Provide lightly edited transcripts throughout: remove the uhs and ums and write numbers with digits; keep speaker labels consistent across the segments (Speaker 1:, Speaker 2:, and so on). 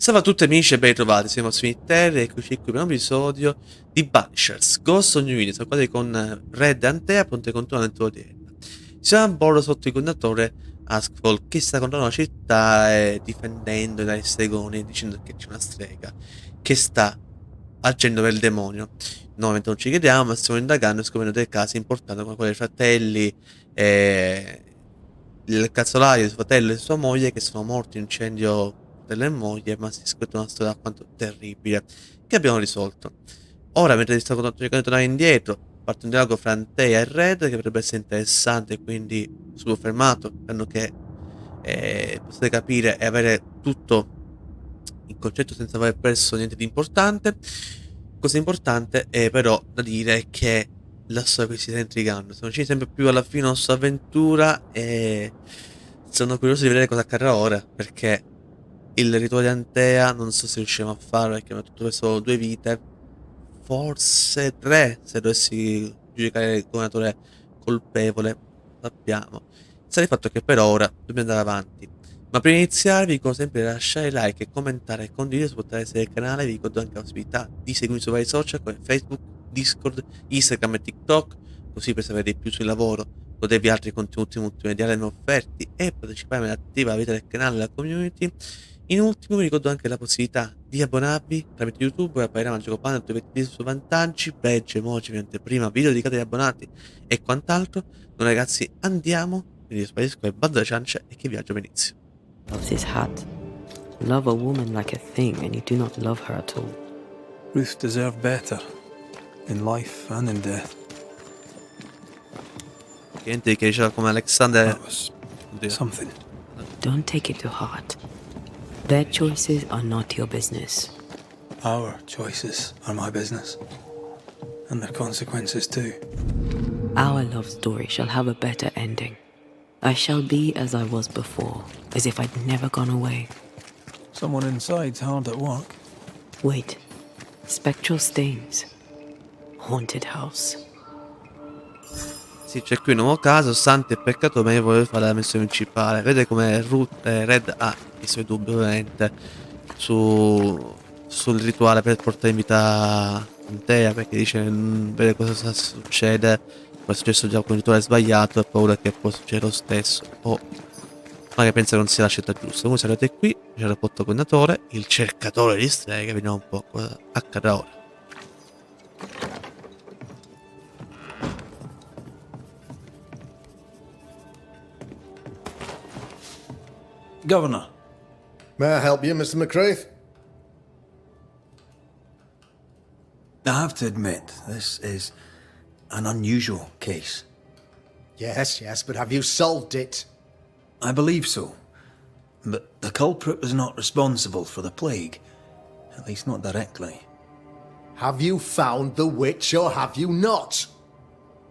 Speaker 1: Salve a tutti amici e ben ritrovati, siamo su ITA e eccoci qui per un episodio di Banishers, Ghost on New Video, siamo qua con Raith e Antea, pronti a continuare l'avventura odierna. Siamo a bordo sotto il condatore Askfall che sta controllando la città e difendendo dai stregoni, dicendo che c'è una strega che sta agendo per il demonio. Nuovamente non ci chiediamo, ma stiamo indagando e scoprendo dei casi importanti come quelli dei fratelli, il cazzolaio del fratello e sua moglie che sono morti in un incendio delle moglie, ma si scopre una storia alquanto terribile che abbiamo risolto. Ora, mentre sto cercando di tornare indietro, parte un dialogo fra Antea e Red che potrebbe essere interessante, quindi sono fermato, spero che possiate capire e avere tutto il concetto senza aver perso niente di importante. Cosa importante è però da dire che la storia qui si sta intrigando, siamo vicini sempre più alla fine della nostra avventura e sono curioso di vedere cosa accadrà ora, perché il rituale di Antea non so se riusciremo a farlo perché abbiamo tutto questo 2 vite, forse 3 se dovessi giudicare il governatore colpevole, sappiamo. Sta di fatto che per ora dobbiamo andare avanti. Ma prima di iniziare vi dico sempre di lasciare like, commentare e condividere, supportare il canale. Vi ricordo anche la possibilità di seguirmi su vari social come Facebook, Discord, Instagram e TikTok, così per sapere di più sul lavoro, godervi altri contenuti multimediali offerti e partecipare all'attiva vita del canale e della community. In ultimo vi ricordo anche la possibilità di abbonarvi tramite YouTube e apparirà Magico Panel dove avete su vantaggi, badge, emoji, anteprima, video dedicati agli abbonati e quant'altro. Noi ragazzi andiamo, quindi io sparisco e bando alle ciance e che viaggio benissimo.
Speaker 2: Loves his hat. Love a woman like a thing and you do not love her at all.
Speaker 3: Ruth deserved better, in life and in death.
Speaker 1: Niente che diceva come Alexander.
Speaker 3: That was something.
Speaker 2: Don't take it to heart. Their choices are not your business.
Speaker 3: Our choices are my business. And their consequences too.
Speaker 2: Our love story shall have a better ending. I shall be as I was before, as if I'd never gone away.
Speaker 3: Someone inside's hard at work.
Speaker 2: Wait. Spectral stains. Haunted house.
Speaker 1: Sì, c'è qui un nuovo caso, santi e peccatori, ma io volevo fare la missione principale. Vede come Red ha i suoi dubbi ovviamente sul rituale per portare in vita Antea, perché dice vede cosa succede, poi è successo già con il rituale sbagliato e paura che può succedere lo stesso, o magari pensa che non sia la scelta giusta. Comunque sarete qui, c'è il rapporto coordinatore, il cercatore di streghe, vediamo un po' cosa accadrà ora.
Speaker 3: Governor.
Speaker 4: May I help you, Mr. McRaith?
Speaker 5: I have to admit, this is an unusual case.
Speaker 4: Yes, but have you solved it?
Speaker 5: I believe so. But the culprit was not responsible for the plague. At least not directly.
Speaker 4: Have you found the witch or have you not?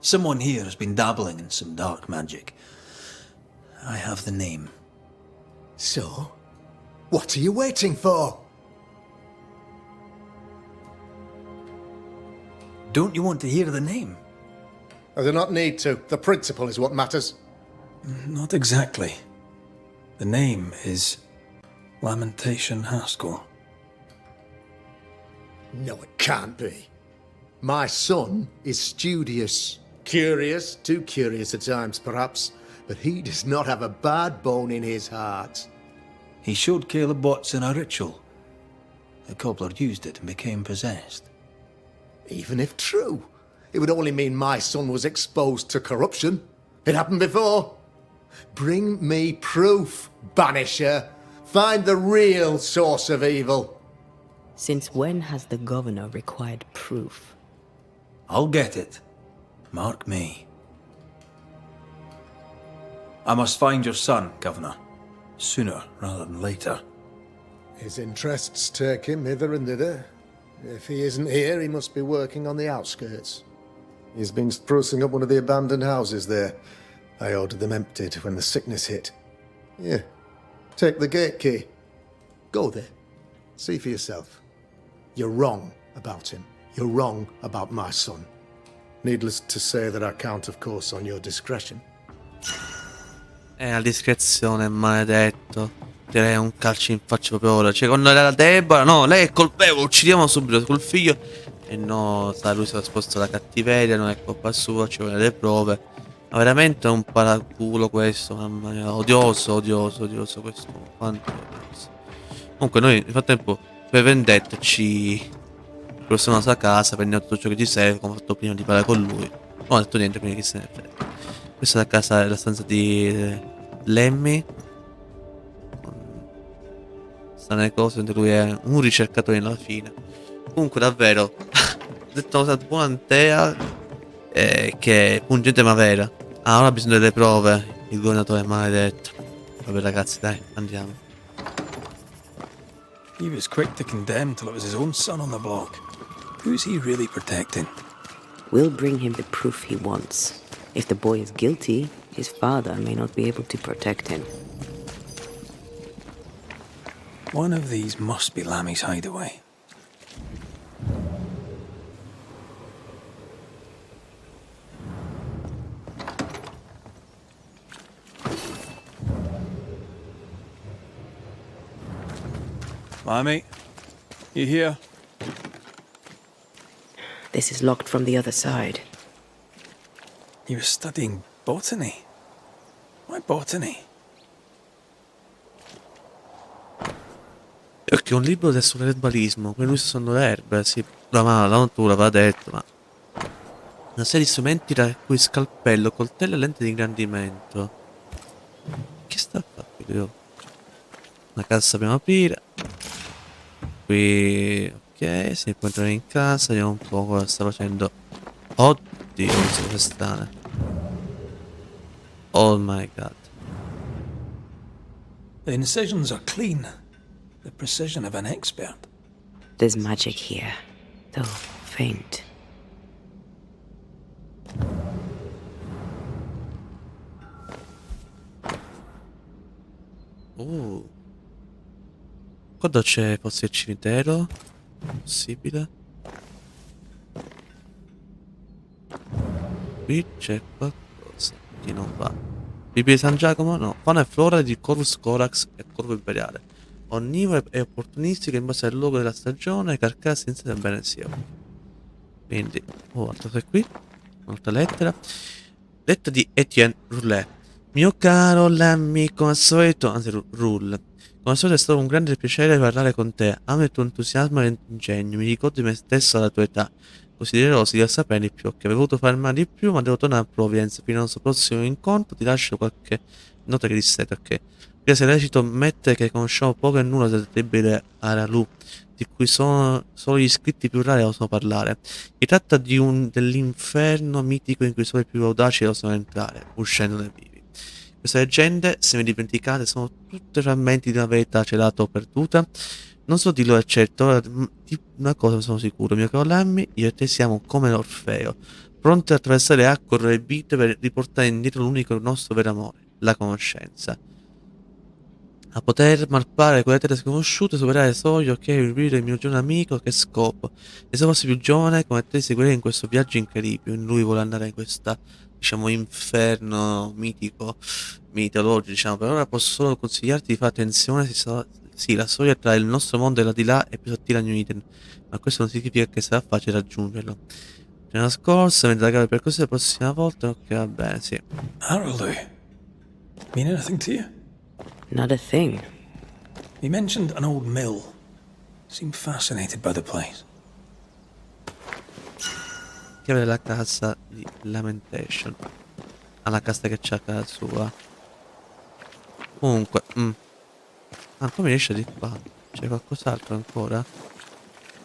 Speaker 5: Someone here has been dabbling in some dark magic. I have the name.
Speaker 4: So, what are you waiting for?
Speaker 5: Don't you want to hear the name?
Speaker 4: I do not need to. The principle is what matters.
Speaker 3: Not exactly. The name is Lamentation Haskell.
Speaker 4: No, it can't be. My son is studious. Curious, too curious at times perhaps, but he does not have a bad bone in his heart.
Speaker 5: He showed Caleb Watson a ritual. The cobbler used it and became possessed.
Speaker 4: Even if true, it would only mean my son was exposed to corruption. It happened before. Bring me proof, Banisher. Find the real source of evil.
Speaker 2: Since when has the governor required proof?
Speaker 5: I'll get it. Mark me. I must find your son, Governor. Sooner rather than later.
Speaker 4: His interests take him hither and thither. If he isn't here, he must be working on the outskirts. He's been sprucing up one of the abandoned houses there. I ordered them emptied when the sickness hit. Here, take the gate key. Go there. See for yourself. You're wrong about him. You're wrong about my son. Needless to say that I count, of course, on your discretion.
Speaker 1: La discrezione, maledetto. tirerei un calcio in faccia proprio ora. Cioè, quando era Deborah, no, lei è colpevole, uccidiamo subito col figlio. E no, sa, lui si è esposto alla cattiveria, non è colpa sua, ci vogliono le prove. Ma veramente è un paraculo questo, mamma mia, odioso, odioso, odioso questo, quanto odioso. Comunque noi nel frattempo, per vendetta, ci prossiamo alla sua casa, prendiamo tutto ciò che ci serve, come ho fatto prima di parlare con lui. Non ho detto niente, quindi chi se ne frega. Questa è la casa, è la stanza di Lemmy. Strane cose, mentre lui è un ricercatore alla fine. Comunque davvero, ho detto una cosa buona Antea, che è pungente ma vera. Ah, ora bisogna delle prove, il governatore maledetto. Vabbè ragazzi, dai, andiamo.
Speaker 5: He was quick to condemn till it was his own son on the block. Who's he really protecting?
Speaker 2: We'll bring him the proof he wants. If the boy is guilty, his father may not be able to protect him.
Speaker 5: One of these must be Lammy's hideaway. Lammy, you here?
Speaker 2: This is locked from the other side.
Speaker 5: He was studying botany. Why botany?
Speaker 1: Perché è un libro sull'erbalismo, per lui sono le erbe, sì, la natura va detto, ma una serie di strumenti tra cui scalpello, coltello e lente di ingrandimento. Che sta a fare qui? Una cassa dobbiamo aprire. Qui, ok, si può entrare in casa, vediamo un po' cosa sta facendo. Oddio, queste cose strane. Oh my god.
Speaker 5: The incisions are clean. The precision of an expert.
Speaker 2: There's magic here, though faint.
Speaker 1: Qua c'è forse il cimitero? Possibile? Qui c'è qualcosa che non va. Bibbia di San Giacomo? No. Fauna e flora di Corvus Corax e Corvo Imperiale. Onnivoro e opportunistico in base al luogo della stagione, carcassa senza del bene sia. Quindi, altra cosa qui. Un'altra lettera. Lettera di Etienne Roulet. Mio caro Lammy, come al solito, anzi Rull. Come al solito è stato un grande piacere parlare con te. Amo il tuo entusiasmo e ingegno. Mi ricordo di me stesso alla tua età. Considerosi di sapere di più, che avevo voluto fare male di più, ma devo tornare a Providence. Fino al nostro prossimo incontro ti lascio qualche nota che disseta, ok? Se è lecito ammettere che conosciamo poco e nulla del terribile Aralu, di cui solo gli scritti più rari osano parlare. Si tratta dell'inferno mitico in cui solo i più audaci osano entrare, uscendone vivi. Queste leggende, se mi dimenticate, sono tutte frammenti di una verità celata o perduta. Non so dirlo è certo, di una cosa sono sicuro, mio caro Lammy, io e te siamo come l'Orfeo, pronti a attraversare acque e vite per riportare indietro l'unico nostro vero amore, la conoscenza. A poter malpare quelle terre sconosciute, superare soglie, ok, rivivere il mio giovane amico che scopo. E se fossi più giovane, come te, seguirei in questo viaggio incredibile. Lui vuole andare in questa, diciamo, inferno mitico, mitologico, diciamo. Per ora posso solo consigliarti di fare attenzione, sì, la soglia tra il nostro mondo e la di là è più sottile a New Eden, ma questo non significa che sarà facile raggiungerlo. La scorsa, mentre la percorso la prossima volta, ok, va bene, sì.
Speaker 5: Araldu. Mean anything to you?
Speaker 2: Not a thing.
Speaker 5: He mentioned an old mill. Seemed fascinated by the place.
Speaker 1: Chiave della casa di Lamentation. Alla casa che c'è a casa sua. Comunque, ah, come riesce di qua? C'è qualcos'altro ancora?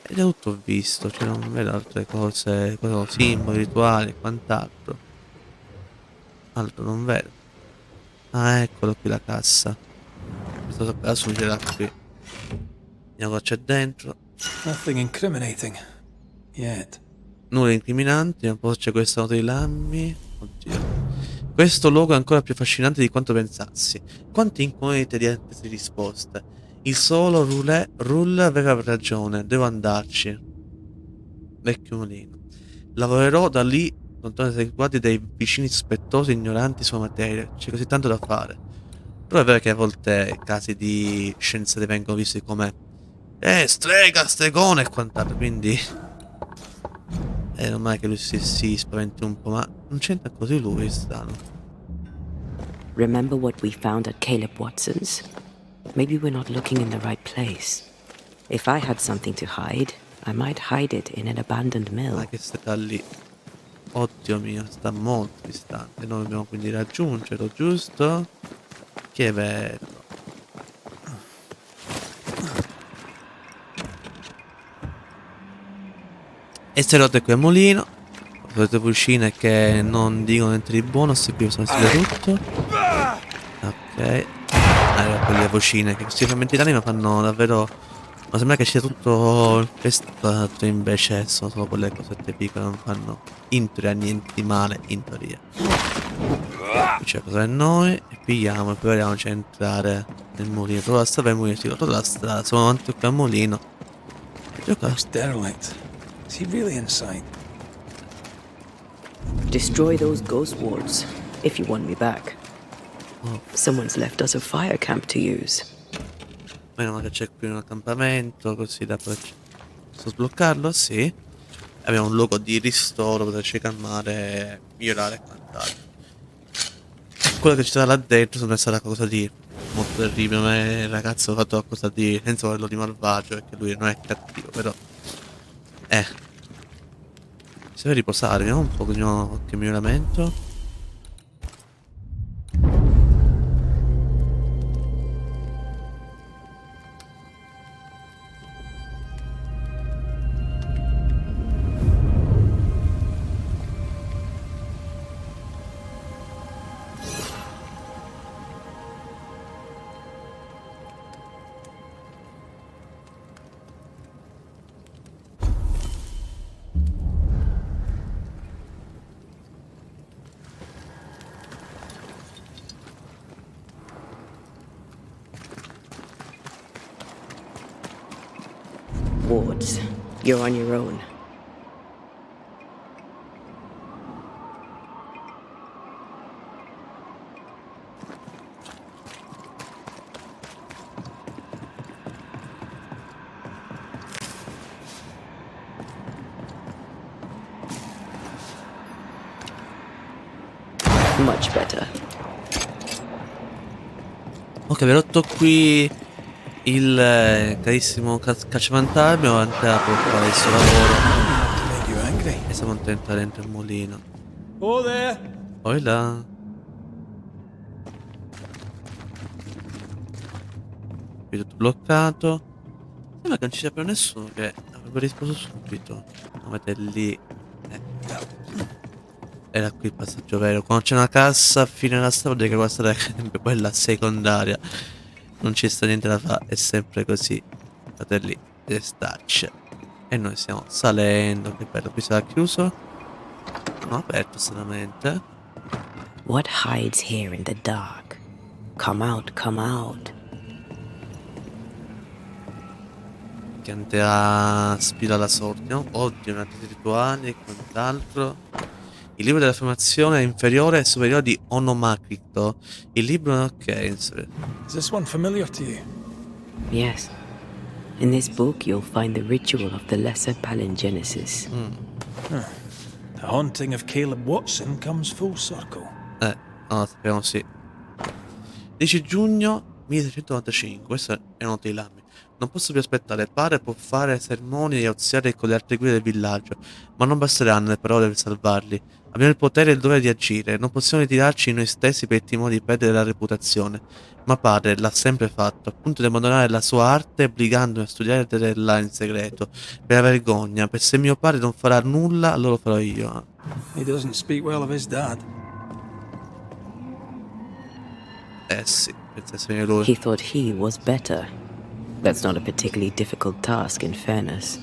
Speaker 1: Ed è tutto visto, cioè non vedo altre cose, simboli, rituali e quant'altro. Altro non vedo. Ah, eccolo qui la cassa. Questo caso ce l'ha qui. Vediamo cosa c'è dentro.
Speaker 5: Nothing incriminating. Yet.
Speaker 1: Nulla incriminante, un po' c'è questa nota di Lammy. Oddio. Questo luogo è ancora più affascinante di quanto pensassi. Quante incognite di attese risposte. Il solo Rull aveva ragione, devo andarci. Vecchio mulino. Lavorerò da lì, lontano dai guardi dei vicini spettosi ignoranti sulla materia. C'è così tanto da fare. Però è vero che a volte casi di scienziati vengono visti come strega, stregone e quant'altro, quindi è normale che lui si spaventi un po', ma non c'entra così lui, strano.
Speaker 2: Remember what we found at Caleb Watson's? Maybe we're not looking in the right place. If I had something to hide, I might hide it in an abandoned mill.
Speaker 1: Ma che sta lì? Oddio mio, sta molto distante. Noi dobbiamo quindi raggiungerlo, giusto? Che bello. E se rotte qui a mulino. Le solite vocine che non dicono niente di buono. Se qui sono tutto. Ok. Allora, quelle vocine che questi frammenti d'anima fanno davvero. Ma sembra che sia tutto infestato, invece sono solo quelle cosette piccole, non fanno in teoria niente di male, in teoria. Qui c'è cosa per noi, e pigliamo e prepariamoci a entrare nel mulino. Trovo la strada per il mulino, sì, trovo la strada, sono avanti qui al mulino.
Speaker 3: Looks derelict. Is he really inside?
Speaker 2: Destroy those ghost wards, if you want me back. Someone's left us a fire camp to use.
Speaker 1: Meno male che c'è qui un accampamento, così da poter sbloccarlo, sì. Abbiamo un luogo di ristoro, poterci calmare, migliorare e quant'altro. Quello che ci sta là dentro sembra essere qualcosa di molto terribile, ma il ragazzo ha fatto qualcosa di, senza volerlo di malvagio, perché lui non è cattivo, però si deve riposare, vediamo un po' qualche miglioramento.
Speaker 2: Wards, you're on your own. Much better.
Speaker 1: Ok, vi ho rotto qui il carissimo cacciafantasmi, ho Antea per fare il suo lavoro
Speaker 3: Make you angry.
Speaker 1: e siamo entrati dentro il mulino.
Speaker 3: Oh there!
Speaker 1: Poi là. Qui tutto bloccato. Sembra che non ci sia più nessuno che avrebbe risposto subito. Lo mette lì. Era qui il passaggio vero. Quando c'è una cassa a fine della strada, vuol dire che quella strada è sempre quella secondaria. Non ci sta niente da fare, è sempre così. State lì, e stacce. E noi stiamo salendo. Che bello, qui sarà chiuso. Non aperto stranamente.
Speaker 2: What hides here in the dark? Come out, come out.
Speaker 1: Che Antea spila la sorte, no? Oddio, una rituali e quant'altro. Il libro della formazione è inferiore e superiore di Onomacrito. Il libro, ok.
Speaker 3: Is this one familiar to you?
Speaker 2: Yes. In this book, you'll find the ritual of the Lesser Palingenesis.
Speaker 3: The haunting of Caleb Watson comes full circle.
Speaker 1: No, sappiamo sì. 10 giugno 1695, questo è una nota di Lammy. Non posso più aspettare, padre può fare sermoni e oziare con le altre guide del villaggio, ma non basteranno le parole per salvarli. Abbiamo il potere e il dovere di agire, non possiamo ritirarci noi stessi per il timore di perdere la reputazione. Ma padre l'ha sempre fatto, a punto di abbandonare la sua arte, obbligandomi a studiare là in segreto, per la vergogna, per se mio padre non farà nulla, allora lo farò io.
Speaker 3: He doesn't speak well of his dad.
Speaker 1: Sì, pensa essere lui.
Speaker 2: He thought he was better. That's not a particularly difficult task, in fairness.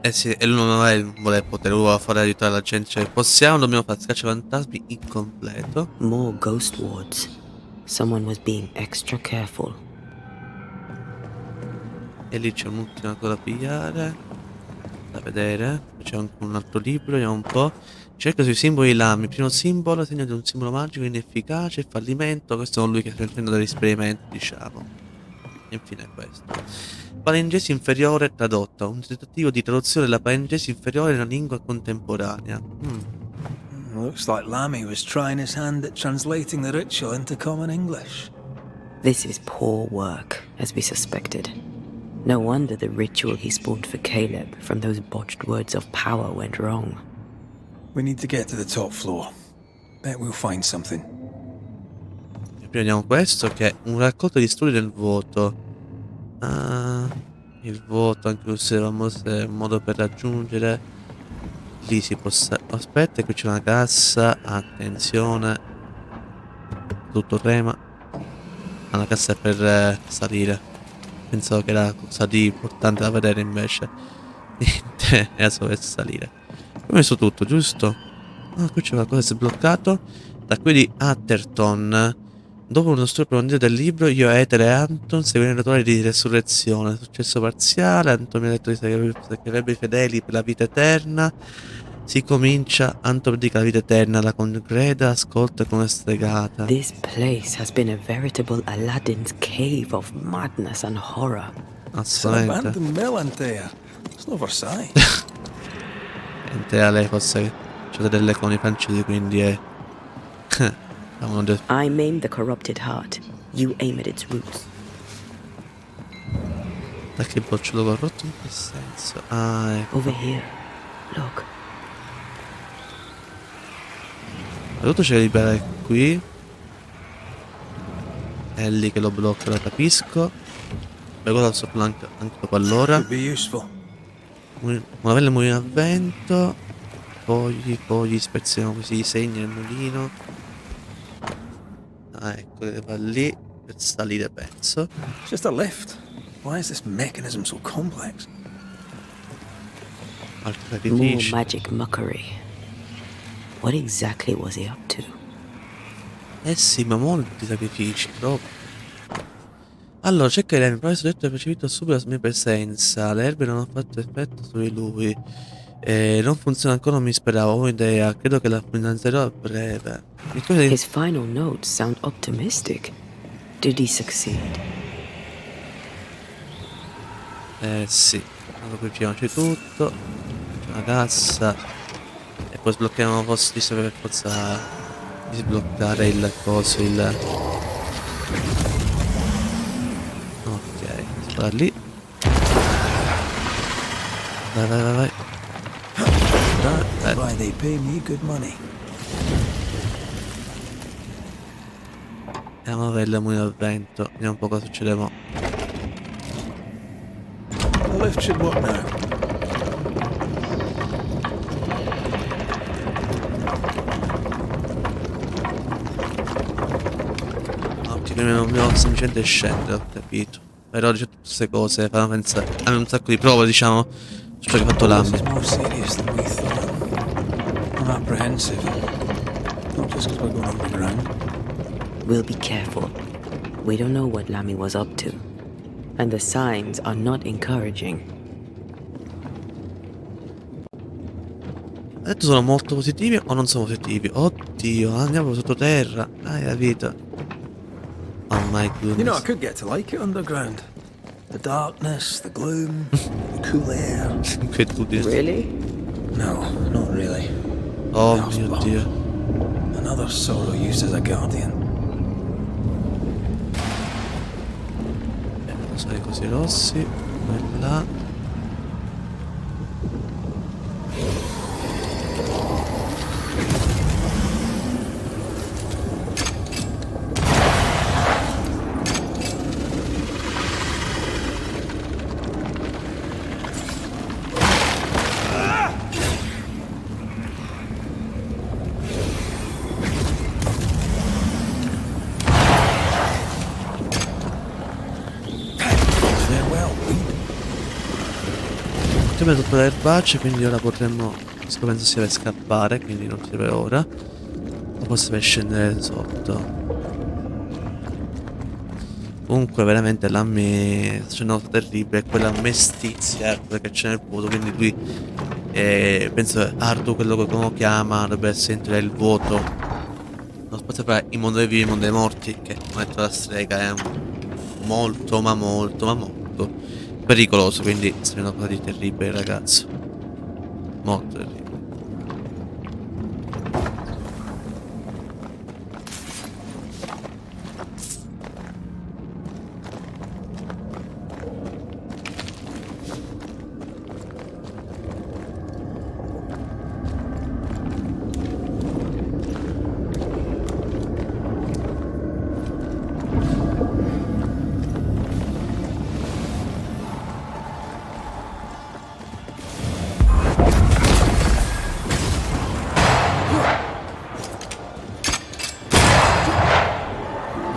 Speaker 1: Sì, e lui non è il voler potere, lui vuole fare aiutare la gente, cioè possiamo, dobbiamo fare cacciafantasmi incompleto.
Speaker 2: More ghost wards. Someone was being extra careful.
Speaker 1: E lì c'è un'ultima cosa da pigliare. da vedere. C'è anche un altro libro, vediamo un po'. Cerca sui simboli LAMMY. Primo simbolo, segno di un simbolo magico inefficace, fallimento. Questo è colui che sta facendo degli esperimenti, diciamo. E infine questo. Palingesi inferiore tradotta. Un tentativo di traduzione della palingesi inferiore nella lingua contemporanea.
Speaker 5: Looks like Lammy was trying his hand at translating the ritual into common English.
Speaker 2: This is poor work, as we suspected. No wonder the ritual he spawned for Caleb from those botched words of power went wrong.
Speaker 5: We need to get to the top floor. Bet we'll find something.
Speaker 1: E prendiamo questo che è un raccolto di studi del voto. Il voto, anche usavamo se un modo per raggiungere. Lì si può. Aspetta, qui c'è una cassa. Attenzione. Tutto trema. Una cassa per salire. Pensavo che era cosa di importante da vedere, invece niente, era solo per salire. Ho messo tutto, giusto? Ah, qui c'è qualcosa sbloccato. Da qui di Atherton. Dopo uno studio approfondito del libro, io, Ether e Anton seguiamo il rituale di resurrezione. Successo parziale. Anton mi ha detto che sarebbe fedeli per la vita eterna. Si comincia. Anton predica la vita eterna, la congreda, ascolta come stregata.
Speaker 2: This place has been a veritable Aladdin's cave of madness and horror.
Speaker 5: It's an
Speaker 1: Assolutamente.
Speaker 5: abandoned mill, Antea. It's no Versailles.
Speaker 1: Antea, lei forse c'è delle coni francesi, quindi è.
Speaker 2: I maim the corrupted heart. You aim at its roots.
Speaker 1: Da che bocciolo corrotto, in che senso? Ah, ecco.
Speaker 2: Over here. Look.
Speaker 1: Tutto c'è da liberare qui. È lì che lo blocca, lo capisco. Beh, cosa sopra anche dopo allora.
Speaker 5: Could be useful.
Speaker 1: Una bella mulino a vento. Poi ispezioniamo questi segni nel mulino. Ah, ecco, va lì per salire, penso.
Speaker 5: It's just a lift. Why is this mechanism so complex?
Speaker 1: Altri
Speaker 2: More
Speaker 1: sacrifici.
Speaker 2: magic muckery. What exactly was he up to?
Speaker 1: Eh sì, ma molti sacrifici, troppo. Allora, cercheremo. Il professor detto ha percepito subito la mia presenza. Le erbe non hanno fatto effetto su di lui. Non funziona ancora, non mi speravo. Ho un'idea. Credo che la finanzierò a breve. Mi scusa di.
Speaker 2: His final notes sound optimistic. Did he succeed?
Speaker 1: Sì. Allora, qui c'è tutto. C'è una cassa. E poi sblocchiamo posti per forza di sbloccare il coso, il. Ok, spara lì. Vai.
Speaker 5: Why they pay me good money.
Speaker 1: Andiamo a vedere il mulino al vento. Vediamo un po' cosa succede mo'.
Speaker 5: The lift should work now.
Speaker 1: Ok, prima non dobbiamo semplicemente scendere, ho capito. Però c'è tutte queste cose, fanno pensare. Hanno un sacco di prove, diciamo, su ciò che ha fatto
Speaker 5: This is
Speaker 1: Lammy.
Speaker 5: more serious than we thought. I'm apprehensive. Not just because we're going underground.
Speaker 2: We'll be careful. We don't know what Lammy was up to. And the signs are not encouraging.
Speaker 1: Ha detto sono molto positivi o non sono positivi? Oddio, andiamo sottoterra. Hai capito? Oh my goodness.
Speaker 5: You know, I could get to like it underground. The darkness, the gloom, the cool air.
Speaker 1: Inquietudine.
Speaker 2: Really?
Speaker 5: No, not really.
Speaker 1: Oh
Speaker 5: House
Speaker 1: mio
Speaker 5: bomb.
Speaker 1: Dio.
Speaker 5: Another sorrow used as a guardian.
Speaker 1: Sono i cosi rossi. Là. Abbiamo tutto l'erbaceo, quindi ora potremmo. Questo penso sia per scappare, quindi non serve ora. O posso per scendere sotto. Comunque veramente Lammy sta facendo una cosa terribile, è quella mestizia, quella che c'è nel vuoto, quindi lui penso Ardu, quello che uno chiama, dovrebbe essere entrare il vuoto. Lo spazio tra il mondo dei vivi e il mondo dei morti, che come ha detto la strega è molto ma molto ma molto pericoloso, quindi è una cosa di terribile, ragazzo. Molto terribile.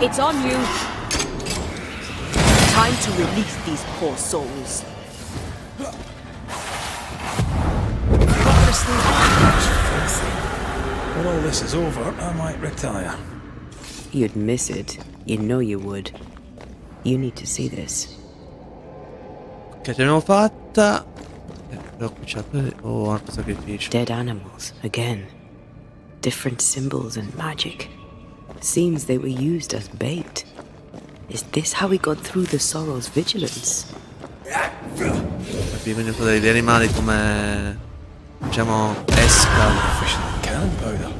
Speaker 6: It's on you. Time to release these poor souls.
Speaker 3: When all this is over, I might retire.
Speaker 2: You'd miss it. You know you would. You need to see this.
Speaker 1: Ok, ce l'abbiamo fatta. Però qui c'è un altro sacrificio.
Speaker 2: Dead animals, again. Different symbols and magic. Seems they were used as bait. Is this how we got through the Sorrow's vigilance?
Speaker 1: Quindi uso degli animali come, diciamo, esca.
Speaker 3: Cannon powder.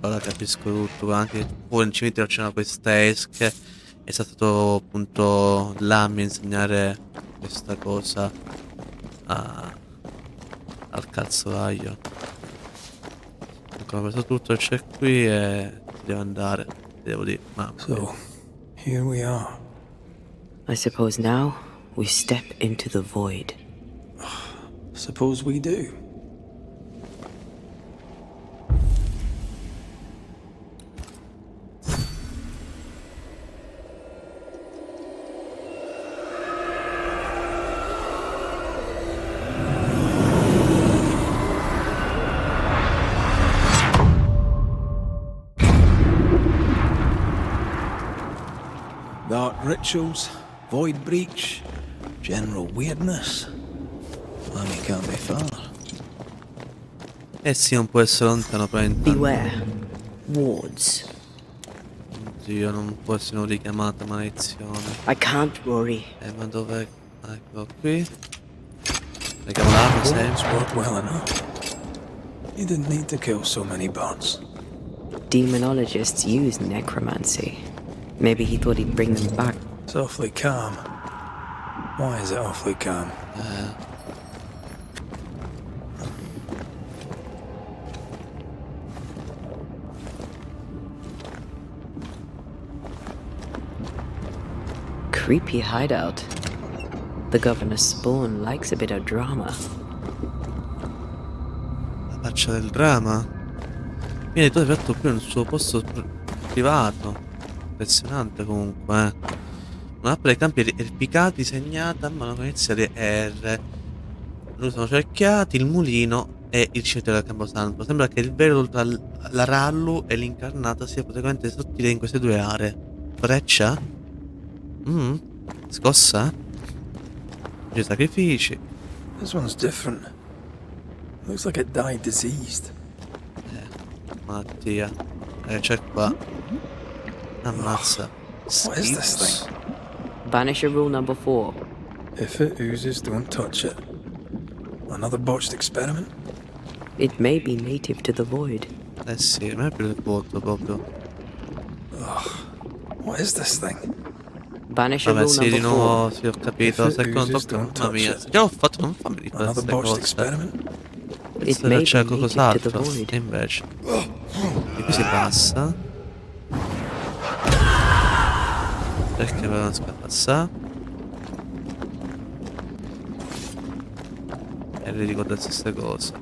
Speaker 1: Ora capisco tutto. Anche pure in cimitero c'erano queste esche. È stato appunto LAMMY a insegnare questa cosa al calzolaio. Ecco, ho preso tutto, c'è qui e devo andare. Devo dire, mamma mia.
Speaker 3: So, here we are.
Speaker 2: I suppose now we step into the void.
Speaker 3: Suppose we do. Dark rituals, void breach, general weirdness. Lammy can't be far.
Speaker 1: Eh sì, non può essere lontano, però intanto.
Speaker 2: Beware. Wards.
Speaker 1: Oddio, non può essere una richiamata maledizione.
Speaker 2: I can't, Rory.
Speaker 1: Ma dov'è? Ecco qui. Leghiamo l'arma
Speaker 3: Bones
Speaker 1: sempre.
Speaker 3: worked well enough. You didn't need to kill so many birds.
Speaker 2: Demonologists use necromancy. Maybe he thought he'd bring them back.
Speaker 3: It's awfully calm. Why is it awfully calm?
Speaker 2: Creepy hideout. The governor's spawn likes a bit of drama.
Speaker 1: La faccia del dramma. Viene tutto fatto qui nel suo posto privato. Impressionante comunque. Una mappa dei campi erpicati disegnata a mano con iniziali R. Loro sono cerchiati, il mulino e il cimitero del Camposanto. Sembra che il vero la Rallu e l'incarnata sia praticamente sottile in queste due aree. Breccia? Scossa? I sacrifici.
Speaker 3: This one's different. Looks like it died diseased.
Speaker 1: Mattia. C'è qua. Ammazza.
Speaker 3: What is this thing?
Speaker 2: Banisher rule number 4.
Speaker 3: If it oozes, don't touch it. Another botched experiment?
Speaker 2: It may be native to the void.
Speaker 1: Eh sì, non è più il vuoto proprio.
Speaker 3: What is this thing?
Speaker 2: Banisher
Speaker 1: Vabbè
Speaker 2: rule
Speaker 1: sì, di
Speaker 2: number
Speaker 1: nuovo
Speaker 2: 4.
Speaker 1: sì, ho capito. Se non
Speaker 3: Don't
Speaker 1: tocca, mamma
Speaker 3: touch
Speaker 1: mia.
Speaker 3: it.
Speaker 1: Già l'ho fatto, non fammi di fare
Speaker 3: Another
Speaker 1: queste
Speaker 3: botched
Speaker 1: cose.
Speaker 3: experiment?
Speaker 2: It
Speaker 1: Penso
Speaker 2: may
Speaker 1: che c'è
Speaker 2: be native to the
Speaker 1: qualcos'altro.
Speaker 2: void.
Speaker 1: E invece. E qui si passa. Perché però non si può passare? E ricordarsi queste cose.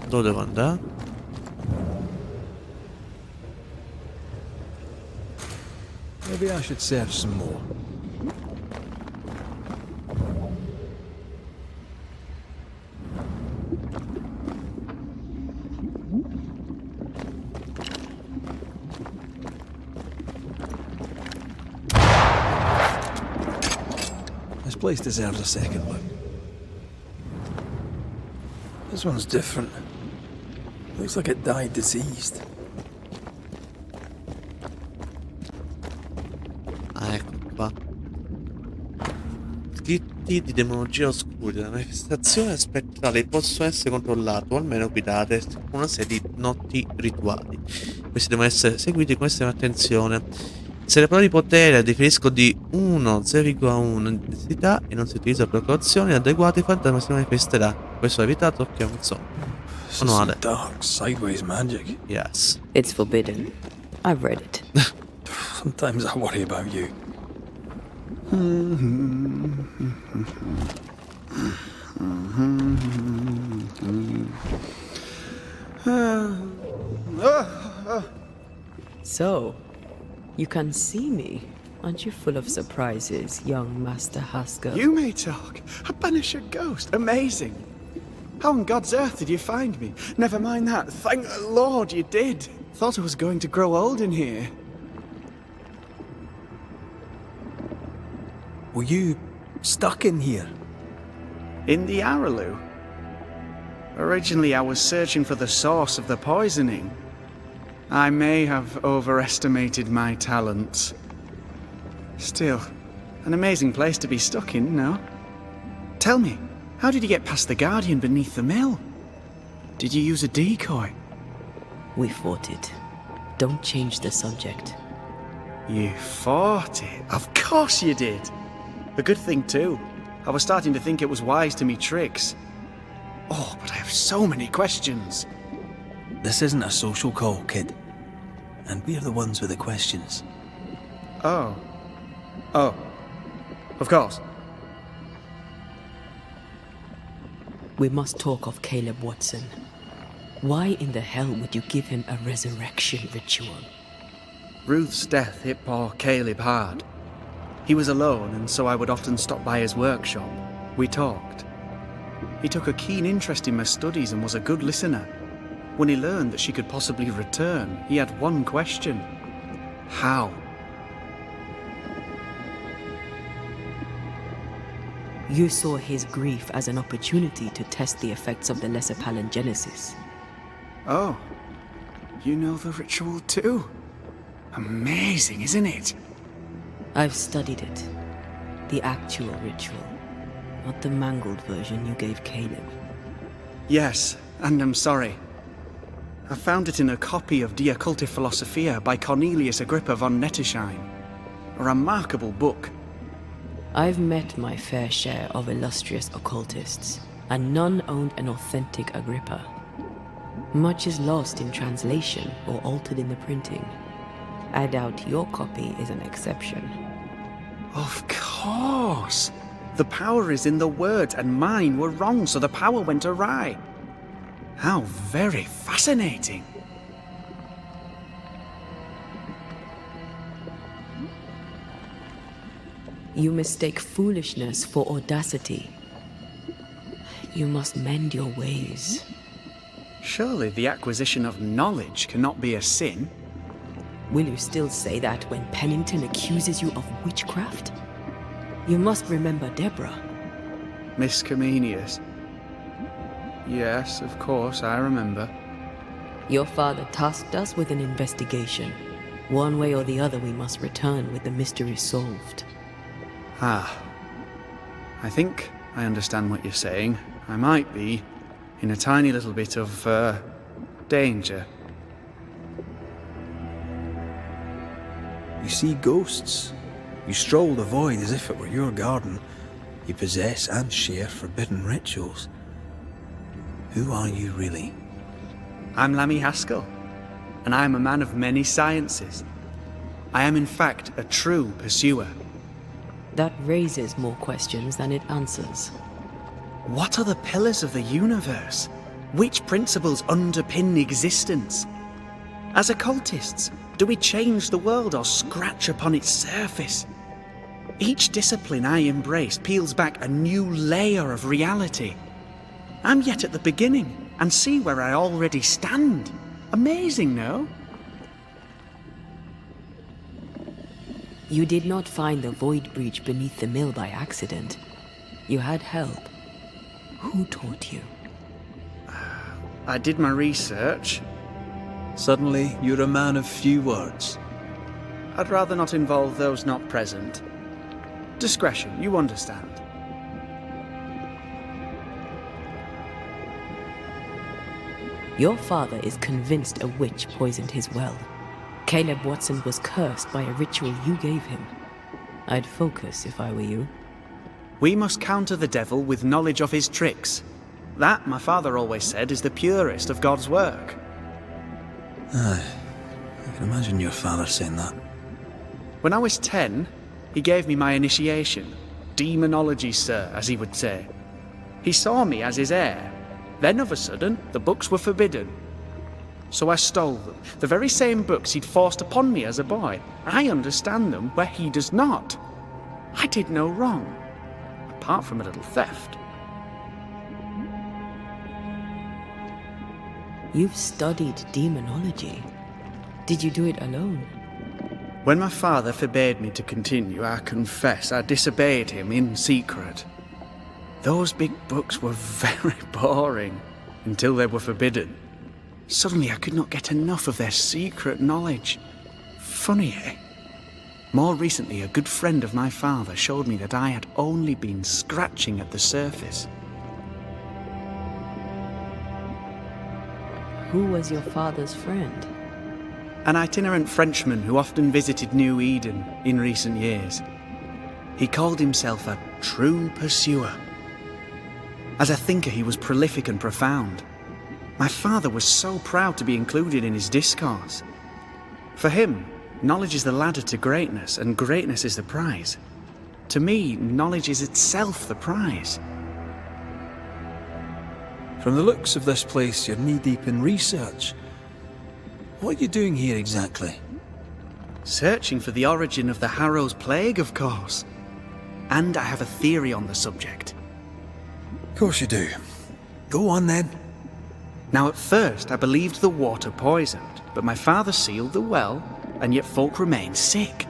Speaker 1: Dove devo andare?
Speaker 5: Maybe I should search some more. This place deserves a second look. This one's different. Looks like it died diseased.
Speaker 1: Ah, ecco qua. Scritti di demonologia oscuri. La manifestazione spettrale possono essere controllati o almeno guidate con una serie di noti rituali. Questi devono essere seguiti con estrema attenzione. Se le parole di potere differiscono di 1,0,1 in intensità e non si utilizzano precauzioni adeguate, il fantasma si manifesterà. Questo è evitato che è un manuale.
Speaker 5: Dark, sideways magic.
Speaker 1: Yes.
Speaker 2: It's forbidden. I've read it.
Speaker 5: Sometimes I worry about you.
Speaker 2: So, you can see me. Aren't you full of surprises, young Master Haskell?
Speaker 7: You may talk. A Banisher ghost. Amazing. How on God's earth did you find me? Never mind that. Thank the Lord you did. Thought I was going to grow old in here.
Speaker 5: Were you stuck in here?
Speaker 7: In the Araloo? Originally, I was searching for the source of the poisoning. I may have overestimated my talents. Still, an amazing place to be stuck in, no? Tell me, how did you get past the Guardian beneath the mill? Did you use a decoy?
Speaker 2: We fought it. Don't change the subject.
Speaker 7: You fought it? Of course you did! A good thing, too. I was starting to think it was wise to me tricks. Oh, but I have so many questions.
Speaker 5: This isn't a social call, kid. And we're the ones with the questions.
Speaker 7: Oh. Oh. Of course.
Speaker 2: We must talk of Caleb Watson. Why in the hell would you give him a resurrection ritual?
Speaker 7: Ruth's death hit poor Caleb hard. He was alone, and so I would often stop by his workshop. We talked. He took a keen interest in my studies and was a good listener. When he learned that she could possibly return, he had one question. How?
Speaker 2: You saw his grief as an opportunity to test the effects of the lesser palingenesis.
Speaker 7: Oh. You know the ritual too? Amazing, isn't it?
Speaker 2: I've studied it. The actual ritual. Not the mangled version you gave Caleb.
Speaker 7: Yes, and I'm sorry. I found it in a copy of Die Occulte Philosophia by Cornelius Agrippa von Nettesheim. A remarkable book.
Speaker 2: I've met my fair share of illustrious occultists, and none owned an authentic Agrippa. Much is lost in translation or altered in the printing. I doubt your copy is an exception.
Speaker 7: Of course! The power is in the words, and mine were wrong, so the power went awry. How very fascinating!
Speaker 2: You mistake foolishness for audacity. You must mend your ways.
Speaker 7: Surely the acquisition of knowledge cannot be a sin.
Speaker 2: Will you still say that when Pennington accuses you of witchcraft? You must remember Deborah.
Speaker 7: Miss Comenius. Yes, of course, I remember.
Speaker 2: Your father tasked us with an investigation. One way or the other, we must return with the mystery solved.
Speaker 7: Ah. I think I understand what you're saying. I might be in a tiny little bit of, danger.
Speaker 5: You see ghosts. You stroll the void as if it were your garden. You possess and share forbidden rituals. Who are you really?
Speaker 7: I'm Lammy Haskell, and I am a man of many sciences. I am in fact a true pursuer.
Speaker 2: That raises more questions than it answers.
Speaker 7: What are the pillars of the universe? Which principles underpin existence? As occultists, do we change the world or scratch upon its surface? Each discipline I embrace peels back a new layer of reality. I'm yet at the beginning, and see where I already stand. Amazing, no?
Speaker 2: You did not find the void breach beneath the mill by accident. You had help. Who taught you?
Speaker 7: I did my research.
Speaker 5: Suddenly, you're a man of few words.
Speaker 7: I'd rather not involve those not present. Discretion, you understand.
Speaker 2: Your father is convinced a witch poisoned his well. Caleb Watson was cursed by a ritual you gave him. I'd focus if I were you.
Speaker 7: We must counter the devil with knowledge of his tricks. That, my father always said, is the purest of God's work.
Speaker 5: Aye, I can imagine your father saying that.
Speaker 7: When I was 10, he gave me my initiation. Demonology, sir, as he would say. He saw me as his heir. Then, of a sudden, the books were forbidden. So I stole them, the very same books he'd forced upon me as a boy. I understand them where he does not. I did no wrong, apart from a little theft.
Speaker 2: You've studied demonology. Did you do it alone?
Speaker 7: When my father forbade me to continue, I confess I disobeyed him in secret. Those big books were very boring until they were forbidden. Suddenly I could not get enough of their secret knowledge. Funny, eh? More recently, a good friend of my father showed me that I had only been scratching at the surface.
Speaker 2: Who was your father's friend?
Speaker 7: An itinerant Frenchman who often visited New Eden in recent years. He called himself a true pursuer. As a thinker, he was prolific and profound. My father was so proud to be included in his discourse. For him, knowledge is the ladder to greatness, and greatness is the prize. To me, knowledge is itself the prize.
Speaker 5: From the looks of this place, you're knee-deep in research. What are you doing here exactly?
Speaker 7: Searching for the origin of the Harrow's plague, of course. And I have a theory on the subject.
Speaker 5: Of course you do. Go on then.
Speaker 7: Now, at first, I believed the water poisoned, but my father sealed the well, and yet folk remained sick.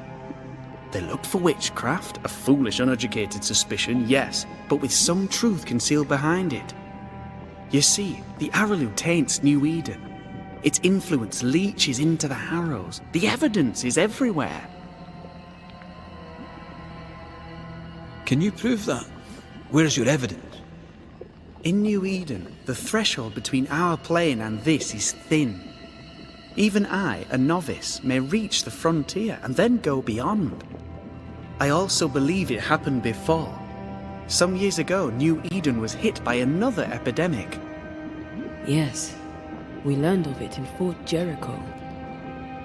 Speaker 7: They looked for witchcraft, a foolish, uneducated suspicion, yes, but with some truth concealed behind it. You see, the Araloo taints New Eden. Its influence leaches into the Harrows. The evidence is everywhere.
Speaker 5: Can you prove that? Where's your evidence?
Speaker 7: In New Eden, the threshold between our plane and this is thin. Even I, a novice, may reach the frontier and then go beyond. I also believe it happened before. Some years ago, New Eden was hit by another epidemic.
Speaker 2: Yes, we learned of it in Fort Jericho.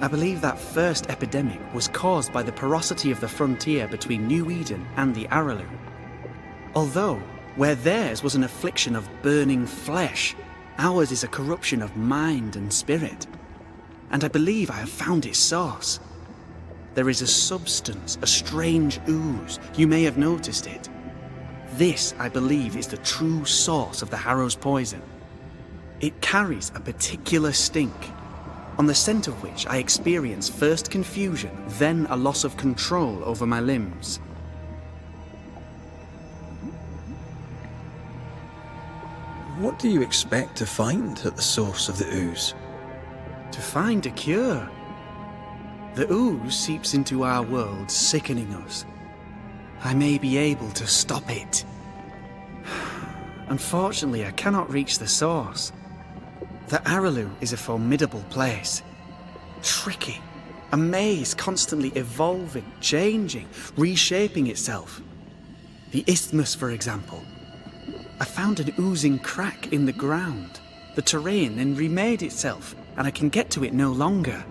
Speaker 7: I believe that first epidemic was caused by the porosity of the frontier between New Eden and the Araloo. Although, where theirs was an affliction of burning flesh, ours is a corruption of mind and spirit. And I believe I have found its source. There is a substance, a strange ooze. You may have noticed it. This, I believe, is the true source of the Harrow's poison. It carries a particular stink, on the scent of which I experience first confusion, then a loss of control over my limbs.
Speaker 5: What do you expect to find at the source of the ooze?
Speaker 7: To find a cure. The ooze seeps into our world, sickening us. I may be able to stop it. Unfortunately, I cannot reach the source. The Araloo is a formidable place. Tricky. A maze constantly evolving, changing, reshaping itself. The isthmus, for example. I found an oozing crack in the ground. The terrain then remade itself, and I can get to it no longer.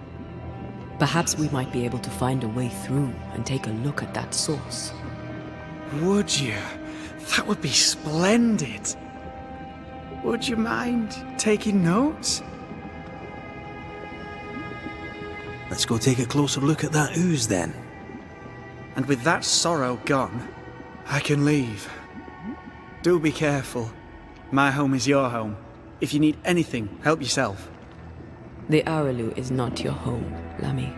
Speaker 2: Perhaps we might be able to find a way through and take a look at that source.
Speaker 7: Would you? That would be splendid. Would you mind taking notes?
Speaker 5: Let's go take a closer look at that ooze then.
Speaker 7: And with that sorrow gone, I can leave. Do be careful. My home is your home. If you need anything, help yourself.
Speaker 2: The Araloo is not your home, Lammy.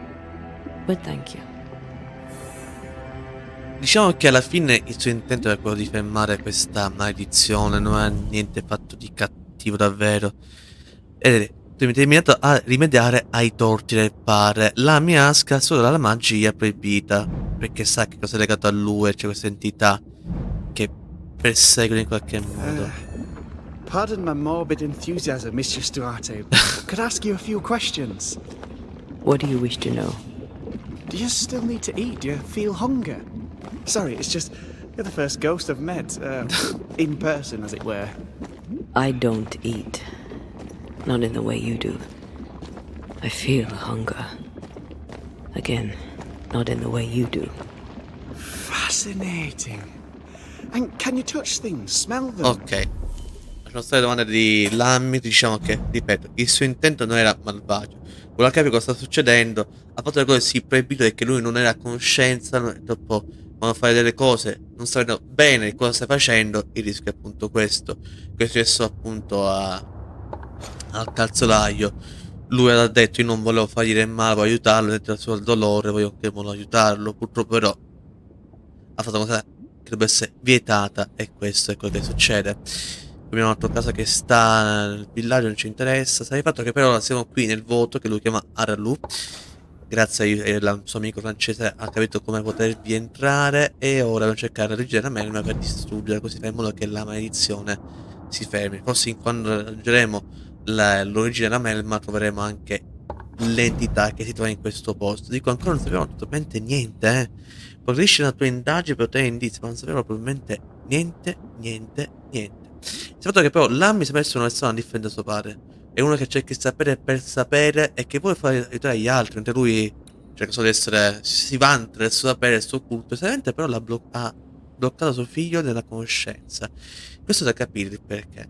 Speaker 2: But thank you.
Speaker 1: Diciamo che alla fine il suo intento era quello di fermare questa maledizione, non ha niente fatto di cattivo davvero. Ed è determinato a rimediare ai torti del padre. La mia asca solo dalla magia proibita, perché sa che cosa è legato a lui, c'è questa entità che persegue in qualche modo.
Speaker 7: Pardon my morbid enthusiasm, Mistress Duarte. Could I ask you a few questions?
Speaker 2: What do you wish to know?
Speaker 7: Do you still need to eat? Do you feel hunger? Sorry, it's just you're the first ghost I've met, in person, as it were.
Speaker 2: I don't eat. Not in the way you do. I feel hunger. Again, not in the way you do.
Speaker 7: Fascinating. And can you touch things, smell them?
Speaker 1: Ok. Lasciamo stare le domande di LAMMY, diciamo che, ripeto, il suo intento non era malvagio. Voleva capire cosa sta succedendo, ha fatto le cose sì proibite perché lui non era a conoscenza, dopo quando fai delle cose non sapendo bene cosa stai facendo, il rischio è appunto questo. Che è successo appunto al calzolaio. Lui aveva detto io non volevo fargli del male, voglio aiutarlo, dentro il suo dolore, volevo aiutarlo. Purtroppo però ha fatto una cosa che dovrebbe essere vietata e questo è quello che succede. Abbiamo un altro caso che sta nel villaggio, non ci interessa. Sta di fatto che però siamo qui nel voto che lui chiama Aralu. Grazie al suo amico francese ha capito come potervi entrare e ora dobbiamo cercare di reggere la melma per distruggere, così fa in modo che la maledizione si fermi. Forse quando raggiungeremo l'origine della melma troveremo anche l'entità che si trova in questo posto. Dico ancora non sappiamo totalmente niente, Progredisci nella tua indagine per ottenere indizi, ma non sappiamo probabilmente niente. Il fatto che però LAMMY sembra essere una persona differente da suo padre. È uno che cerca di sapere per sapere e che vuole fare aiutare gli altri, mentre lui cerca solo di essere, si vanta del suo sapere, del suo culto, e semplicemente però ha bloccato suo figlio nella conoscenza. Questo da capire il perché.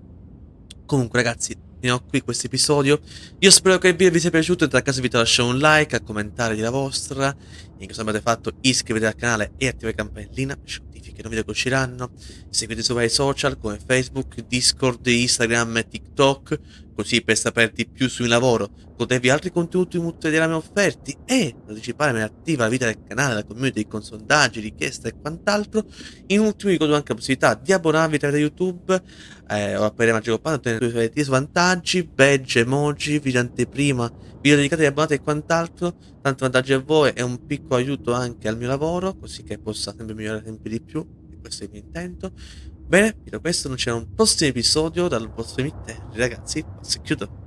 Speaker 1: Comunque ragazzi, finiamo qui questo episodio. Io spero che il video vi sia piaciuto e nel caso vi lasciate un like, a commentare di la vostra. In caso avete fatto iscrivetevi al canale e attivate la campanellina per notifiche non video che usciranno. Seguite su vari social come Facebook, Discord, Instagram e TikTok, così per sapere di più sul mio lavoro, godervi altri contenuti multimediali offerti e partecipare in attiva la vita del canale, la community con sondaggi, richieste e quant'altro. In ultimo vi do anche la possibilità di abbonarvi tramite YouTube o apparire Magico Parte, ottenere svantaggi, badge, emoji, video anteprima, video dedicati agli abbonati e quant'altro. Tanti vantaggi a voi e un piccolo aiuto anche al mio lavoro, così che possa sempre migliorare sempre di più, e questo è il mio intento. Bene, detto questo, non c'è un prossimo episodio dal vostro emittente, ragazzi, passo e chiudo.